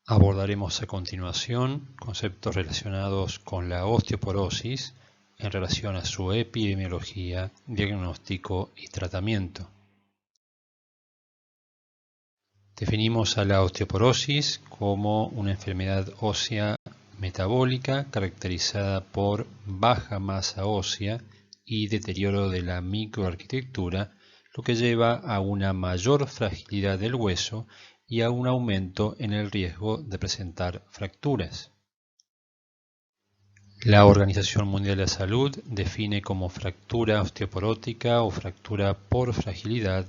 Abordaremos a continuación conceptos relacionados con la osteoporosis en relación a su epidemiología, diagnóstico y tratamiento. Definimos a la osteoporosis como una enfermedad ósea metabólica caracterizada por baja masa ósea y deterioro de la microarquitectura, lo que lleva a una mayor fragilidad del hueso y a un aumento en el riesgo de presentar fracturas. La Organización Mundial de la Salud define como fractura osteoporótica o fractura por fragilidad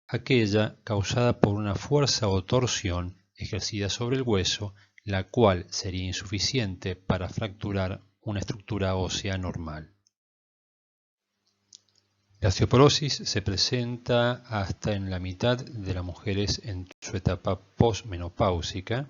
aquella causada por una fuerza o torsión ejercida sobre el hueso, la cual sería insuficiente para fracturar una estructura ósea normal. La osteoporosis se presenta hasta en la mitad de las mujeres en su etapa posmenopáusica.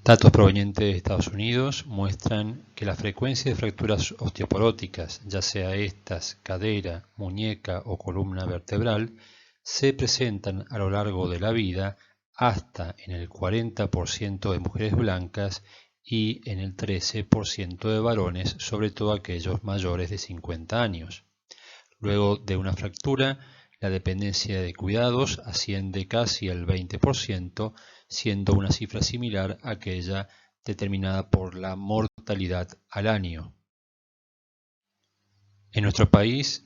Datos provenientes de Estados Unidos muestran que la frecuencia de fracturas osteoporóticas, ya sea estas cadera, muñeca o columna vertebral, se presentan a lo largo de la vida hasta en el 40% de mujeres blancas y en el 13% de varones, sobre todo aquellos mayores de 50 años. Luego de una fractura, la dependencia de cuidados asciende casi al 20%, siendo una cifra similar a aquella determinada por la mortalidad al año. En nuestro país,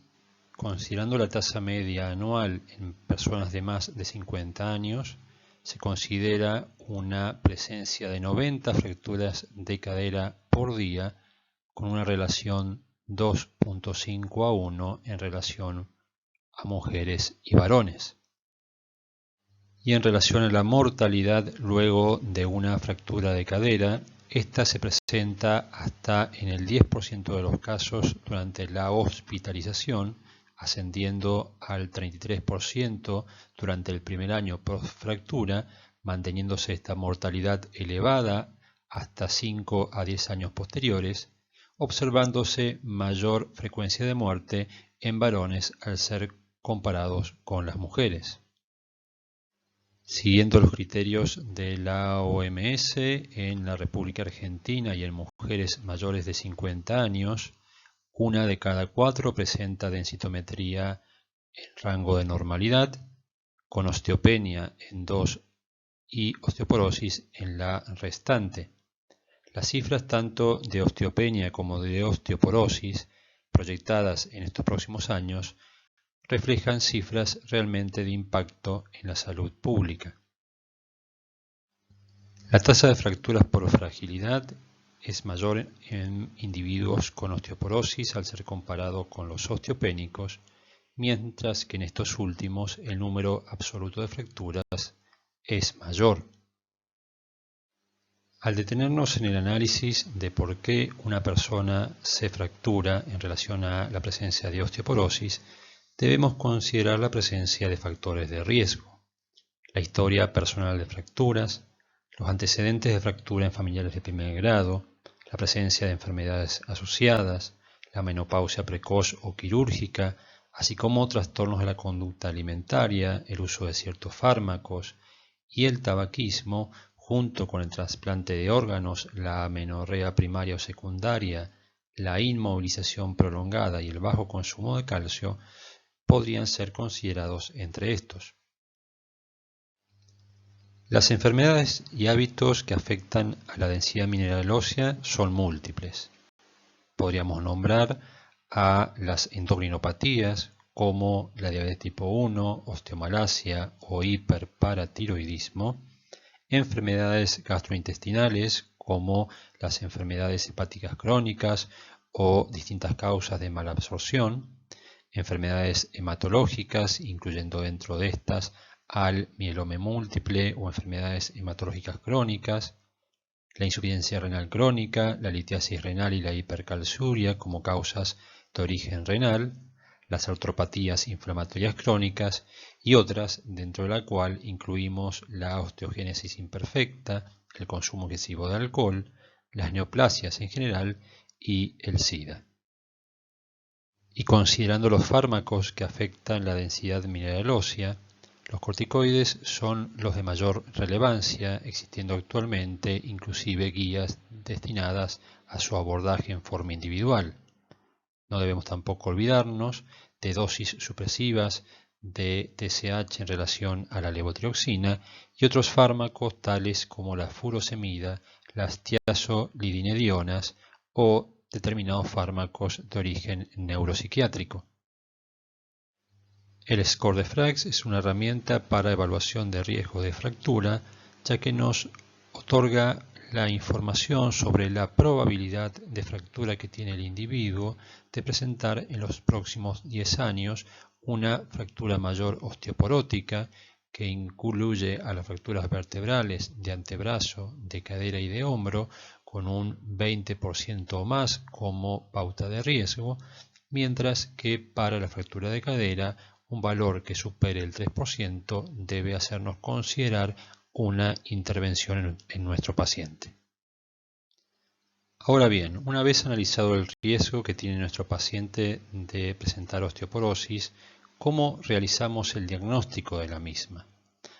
considerando la tasa media anual en personas de más de 50 años, se considera una presencia de 90 fracturas de cadera por día, con una relación 2.5 a 1 en relación a mujeres y varones. Y en relación a la mortalidad luego de una fractura de cadera, esta se presenta hasta en el 10% de los casos durante la hospitalización, ascendiendo al 33% durante el primer año post-fractura, manteniéndose esta mortalidad elevada hasta 5 a 10 años posteriores, observándose mayor frecuencia de muerte en varones al ser comparados con las mujeres. Siguiendo los criterios de la OMS, en la República Argentina y en mujeres mayores de 50 años, 1 de cada 4 presenta densitometría en rango de normalidad, con osteopenia en 2 y osteoporosis en la restante. Las cifras tanto de osteopenia como de osteoporosis proyectadas en estos próximos años reflejan cifras realmente de impacto en la salud pública. La tasa de fracturas por fragilidad es mayor en individuos con osteoporosis al ser comparado con los osteopénicos, mientras que en estos últimos el número absoluto de fracturas es mayor. Al detenernos en el análisis de por qué una persona se fractura en relación a la presencia de osteoporosis, debemos considerar la presencia de factores de riesgo, la historia personal de fracturas, los antecedentes de fractura en familiares de primer grado, la presencia de enfermedades asociadas, la menopausia precoz o quirúrgica, así como trastornos de la conducta alimentaria, el uso de ciertos fármacos y el tabaquismo, junto con el trasplante de órganos, la amenorrea primaria o secundaria, la inmovilización prolongada y el bajo consumo de calcio, podrían ser considerados entre estos. Las enfermedades y hábitos que afectan a la densidad mineral ósea son múltiples. Podríamos nombrar a las endocrinopatías como la diabetes tipo 1, osteomalacia o hiperparatiroidismo, enfermedades gastrointestinales como las enfermedades hepáticas crónicas o distintas causas de malabsorción, enfermedades hematológicas, incluyendo dentro de estas al mieloma múltiple o enfermedades hematológicas crónicas, la insuficiencia renal crónica, la litiasis renal y la hipercalciuria como causas de origen renal, las artropatías inflamatorias crónicas y otras, dentro de la cual incluimos la osteogénesis imperfecta, el consumo excesivo de alcohol, las neoplasias en general y el SIDA. Y considerando los fármacos que afectan la densidad mineral ósea, Los corticoides son los de mayor relevancia, existiendo actualmente inclusive guías destinadas a su abordaje en forma individual. No debemos tampoco olvidarnos de dosis supresivas de TSH en relación a la levotiroxina y otros fármacos tales como la furosemida, las tiazolidinedionas o determinados fármacos de origen neuropsiquiátrico. El score de Frax es una herramienta para evaluación de riesgo de fractura, ya que nos otorga la información sobre la probabilidad de fractura que tiene el individuo de presentar en los próximos 10 años una fractura mayor osteoporótica que incluye a las fracturas vertebrales de antebrazo, de cadera y de hombro con un 20% o más como pauta de riesgo, mientras que para la fractura de cadera un valor que supere el 3% debe hacernos considerar una intervención en nuestro paciente. Ahora bien, una vez analizado el riesgo que tiene nuestro paciente de presentar osteoporosis, ¿cómo realizamos el diagnóstico de la misma?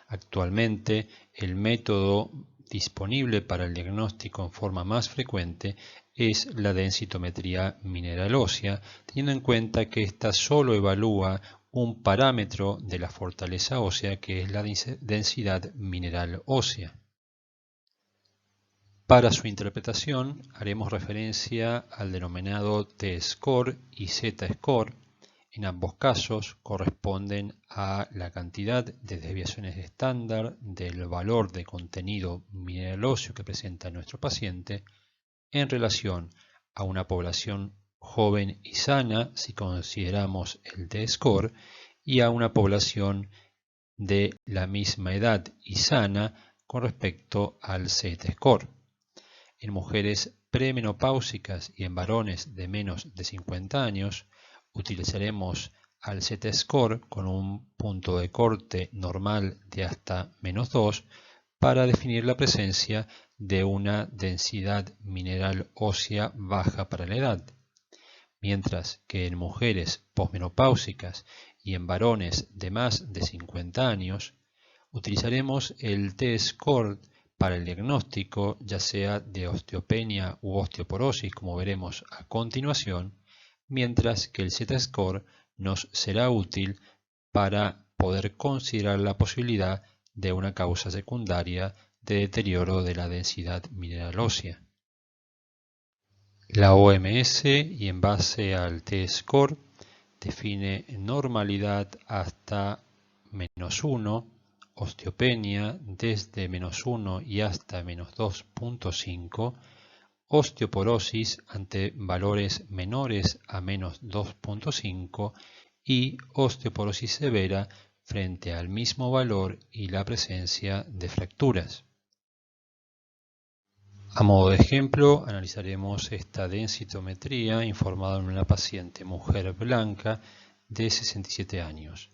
Actualmente, el método disponible para el diagnóstico en forma más frecuente es la densitometría mineral ósea, teniendo en cuenta que ésta solo evalúa un parámetro de la fortaleza ósea, que es la densidad mineral ósea. Para su interpretación haremos referencia al denominado T-score y Z-score. En ambos casos corresponden a la cantidad de desviaciones estándar del valor de contenido mineral óseo que presenta nuestro paciente en relación a una población joven y sana, si consideramos el T-score, y a una población de la misma edad y sana con respecto al Z-score. En mujeres premenopáusicas y en varones de menos de 50 años, utilizaremos al Z-score con un punto de corte normal de hasta -2 para definir la presencia de una densidad mineral ósea baja para la edad, mientras que en mujeres posmenopáusicas y en varones de más de 50 años utilizaremos el T-score para el diagnóstico, ya sea de osteopenia u osteoporosis, como veremos a continuación, mientras que el Z-score nos será útil para poder considerar la posibilidad de una causa secundaria de deterioro de la densidad mineral ósea. La OMS, y en base al T-score, define normalidad hasta -1, osteopenia desde -1 y hasta -2.5, osteoporosis ante valores menores a -2.5 y osteoporosis severa frente al mismo valor y la presencia de fracturas. A modo de ejemplo, analizaremos esta densitometría informada en una paciente mujer blanca de 67 años.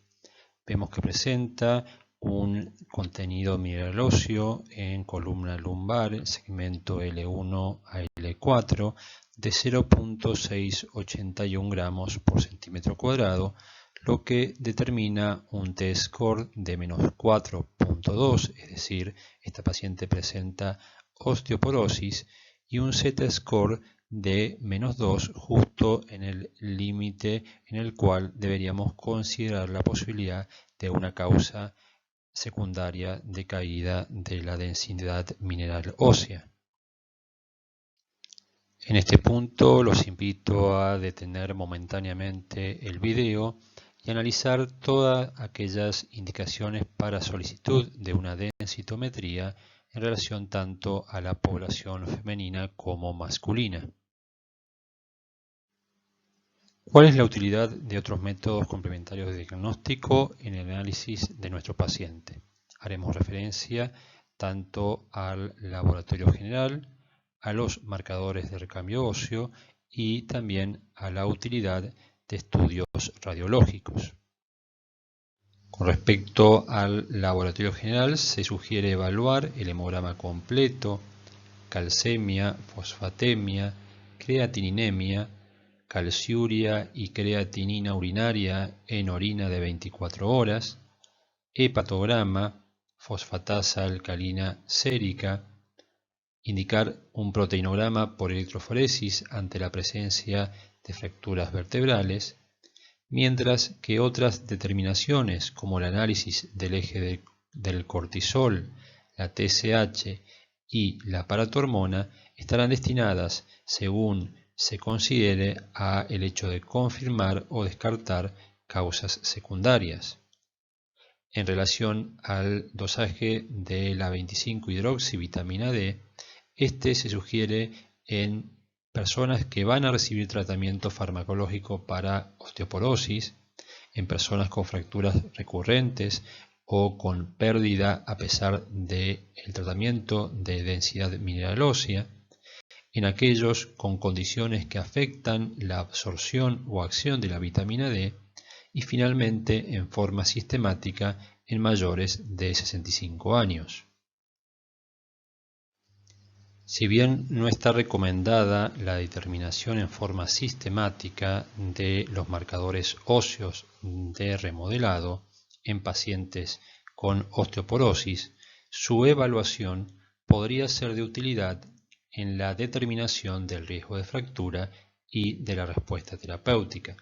Vemos que presenta un contenido mineral óseo en columna lumbar, segmento L1 a L4, de 0.681 gramos por centímetro cuadrado, lo que determina un T-score de -4.2, es decir, esta paciente presenta osteoporosis, y un Z-score de -2, justo en el límite en el cual deberíamos considerar la posibilidad de una causa secundaria de caída de la densidad mineral ósea. En este punto los invito a detener momentáneamente el video y analizar todas aquellas indicaciones para solicitud de una densitometría en relación tanto a la población femenina como masculina. ¿Cuál es la utilidad de otros métodos complementarios de diagnóstico en el análisis de nuestro paciente? Haremos referencia tanto al laboratorio general, a los marcadores de recambio óseo y también a la utilidad de estudios radiológicos. Con respecto al laboratorio general, se sugiere evaluar el hemograma completo, calcemia, fosfatemia, creatininemia, calciuria y creatinina urinaria en orina de 24 horas, hepatograma, fosfatasa alcalina sérica, indicar un proteinograma por electroforesis ante la presencia de fracturas vertebrales, mientras que otras determinaciones como el análisis del eje del cortisol, la TSH y la paratormona estarán destinadas, según se considere, a el hecho de confirmar o descartar causas secundarias. En relación al dosaje de la 25-hidroxivitamina D, este se sugiere en personas que van a recibir tratamiento farmacológico para osteoporosis, en personas con fracturas recurrentes o con pérdida a pesar del tratamiento de densidad mineral ósea, en aquellos con condiciones que afectan la absorción o acción de la vitamina D y finalmente en forma sistemática en mayores de 65 años. Si bien no está recomendada la determinación en forma sistemática de los marcadores óseos de remodelado en pacientes con osteoporosis, su evaluación podría ser de utilidad en la determinación del riesgo de fractura y de la respuesta terapéutica.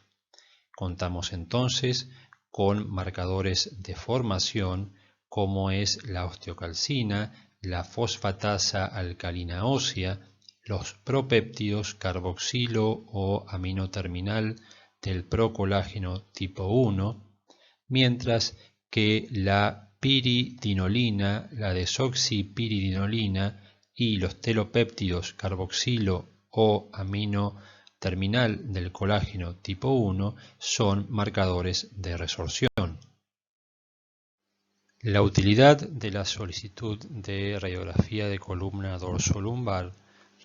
Contamos entonces con marcadores de formación como es la osteocalcina, la fosfatasa alcalina ósea, los propéptidos carboxilo o aminoterminal del procolágeno tipo 1, mientras que la piridinolina, la desoxipiridinolina y los telopéptidos carboxilo o aminoterminal del colágeno tipo 1 son marcadores de resorción. La utilidad de la solicitud de radiografía de columna dorsolumbar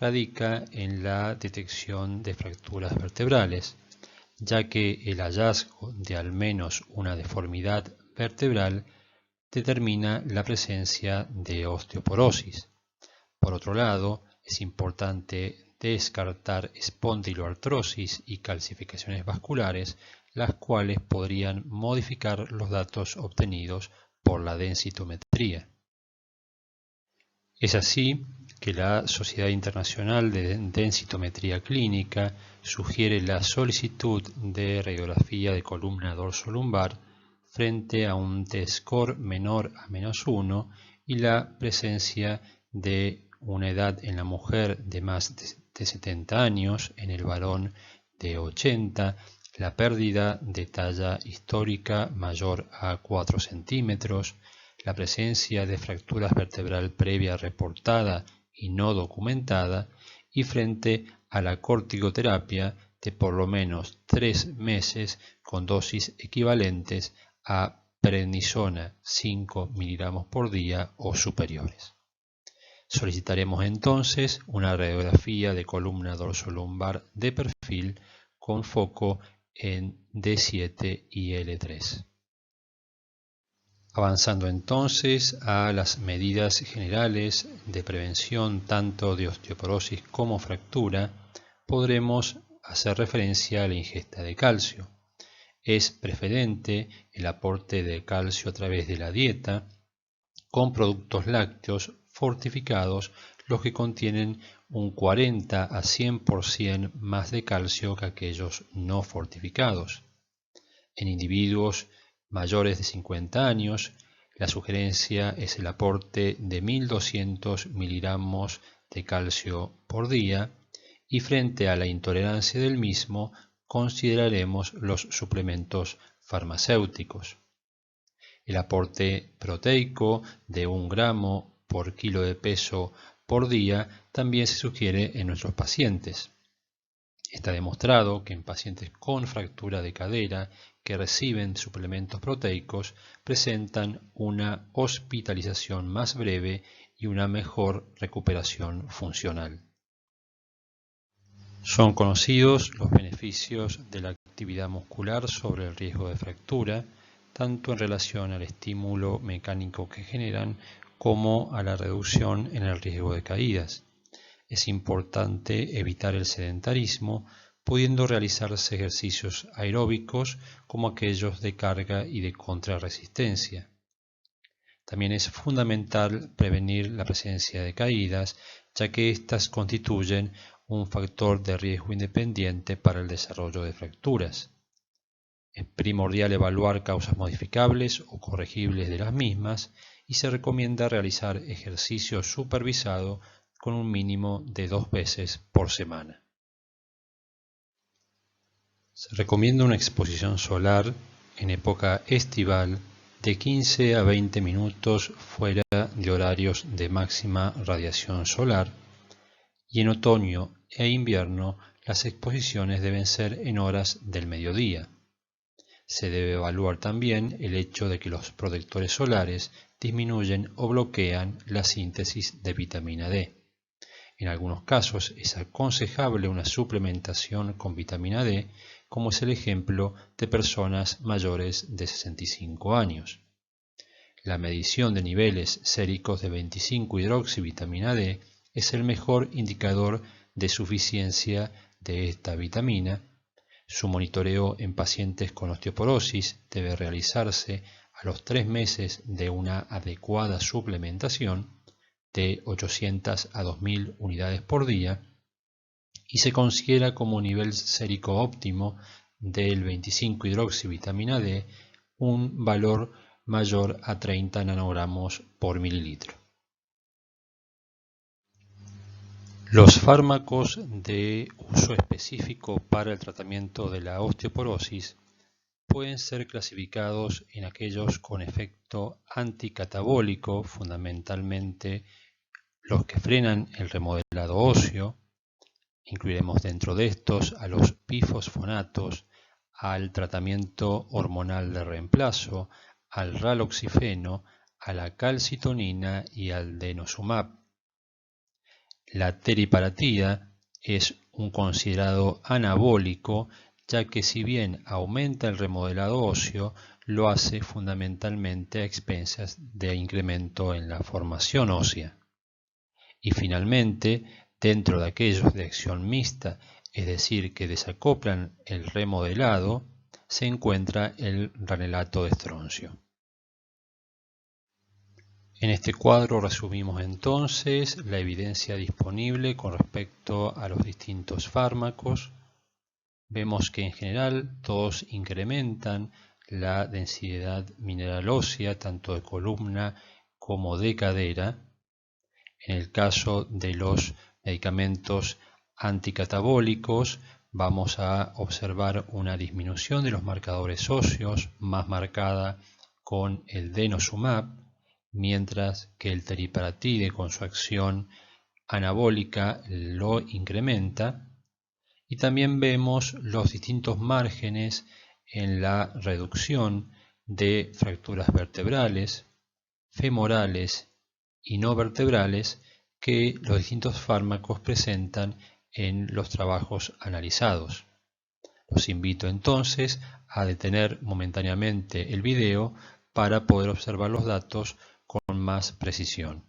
radica en la detección de fracturas vertebrales, ya que el hallazgo de al menos una deformidad vertebral determina la presencia de osteoporosis. Por otro lado, es importante descartar espondiloartrosis y calcificaciones vasculares, las cuales podrían modificar los datos obtenidos por la densitometría. Es así que la Sociedad Internacional de Densitometría Clínica sugiere la solicitud de radiografía de columna dorsolumbar frente a un T-score menor a -1 y la presencia de una edad en la mujer de más de 70 años, en el varón de 80, la pérdida de talla histórica mayor a 4 centímetros, la presencia de fracturas vertebral previa reportada y no documentada, y frente a la corticoterapia de por lo menos 3 meses con dosis equivalentes a prednisona 5 mg por día o superiores. Solicitaremos entonces una radiografía de columna dorsolumbar de perfil con foco en D7 y L3. Avanzando entonces a las medidas generales de prevención tanto de osteoporosis como fractura, podremos hacer referencia a la ingesta de calcio. Es preferente el aporte de calcio a través de la dieta, con productos lácteos fortificados, los que contienen un 40 a 100% más de calcio que aquellos no fortificados. En individuos mayores de 50 años, la sugerencia es el aporte de 1200 miligramos de calcio por día, y frente a la intolerancia del mismo consideraremos los suplementos farmacéuticos. El aporte proteico de 1 gramo por kilo de peso por día también se sugiere en nuestros pacientes. Está demostrado que en pacientes con fractura de cadera que reciben suplementos proteicos presentan una hospitalización más breve y una mejor recuperación funcional. Son conocidos los beneficios de la actividad muscular sobre el riesgo de fractura, tanto en relación al estímulo mecánico que generan como a la reducción en el riesgo de caídas. Es importante evitar el sedentarismo, pudiendo realizarse ejercicios aeróbicos como aquellos de carga y de contrarresistencia. También es fundamental prevenir la presencia de caídas, ya que éstas constituyen un factor de riesgo independiente para el desarrollo de fracturas. Es primordial evaluar causas modificables o corregibles de las mismas y se recomienda realizar ejercicio supervisado con un mínimo de 2 veces por semana. Se recomienda una exposición solar en época estival de 15 a 20 minutos fuera de horarios de máxima radiación solar, y en otoño e invierno las exposiciones deben ser en horas del mediodía. Se debe evaluar también el hecho de que los protectores solares disminuyen o bloquean la síntesis de vitamina D. En algunos casos es aconsejable una suplementación con vitamina D, como es el ejemplo de personas mayores de 65 años. La medición de niveles séricos de 25-hidroxivitamina D es el mejor indicador de suficiencia de esta vitamina. Su monitoreo en pacientes con osteoporosis debe realizarse a los 3 meses de una adecuada suplementación de 800 a 2000 unidades por día, y se considera como nivel sérico óptimo del 25-hidroxivitamina D un valor mayor a 30 nanogramos por mililitro. Los fármacos de uso específico para el tratamiento de la osteoporosis pueden ser clasificados en aquellos con efecto anticatabólico, fundamentalmente los que frenan el remodelado óseo. Incluiremos dentro de estos a los bifosfonatos, al tratamiento hormonal de reemplazo, al raloxifeno, a la calcitonina y al denosumab. La teriparatida es un considerado anabólico, ya que si bien aumenta el remodelado óseo, lo hace fundamentalmente a expensas de incremento en la formación ósea. Y finalmente, dentro de aquellos de acción mixta, es decir, que desacoplan el remodelado, se encuentra el ranelato de estroncio. En este cuadro resumimos entonces la evidencia disponible con respecto a los distintos fármacos. Vemos que en general todos incrementan la densidad mineral ósea, tanto de columna como de cadera. En el caso de los medicamentos anticatabólicos, vamos a observar una disminución de los marcadores óseos más marcada con el denosumab, mientras que el teriparatide con su acción anabólica lo incrementa. Y también vemos los distintos márgenes en la reducción de fracturas vertebrales, femorales y no vertebrales que los distintos fármacos presentan en los trabajos analizados. Los invito entonces a detener momentáneamente el video para poder observar los datos con más precisión.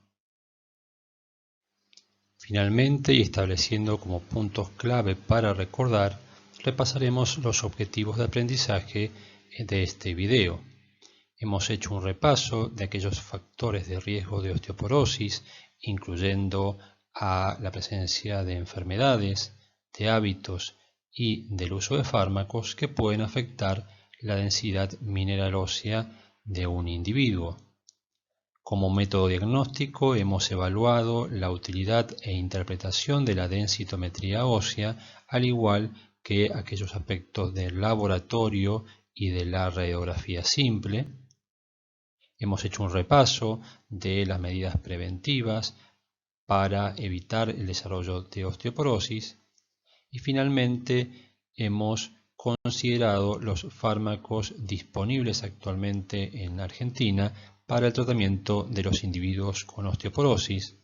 Finalmente, y estableciendo como puntos clave para recordar, repasaremos los objetivos de aprendizaje de este video. Hemos hecho un repaso de aquellos factores de riesgo de osteoporosis, incluyendo a la presencia de enfermedades, de hábitos y del uso de fármacos que pueden afectar la densidad mineral ósea de un individuo. Como método diagnóstico hemos evaluado la utilidad e interpretación de la densitometría ósea, al igual que aquellos aspectos del laboratorio y de la radiografía simple. Hemos hecho un repaso de las medidas preventivas para evitar el desarrollo de osteoporosis y finalmente hemos considerado los fármacos disponibles actualmente en Argentina para el tratamiento de los individuos con osteoporosis,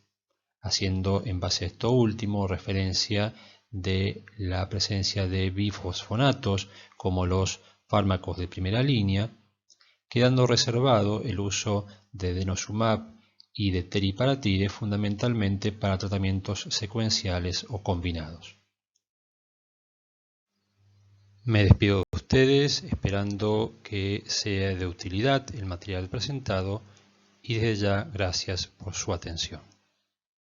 haciendo en base a esto último referencia de la presencia de bifosfonatos como los fármacos de primera línea, quedando reservado el uso de denosumab y de teriparatide fundamentalmente para tratamientos secuenciales o combinados. Me despido de ustedes esperando que sea de utilidad el material presentado y desde ya gracias por su atención.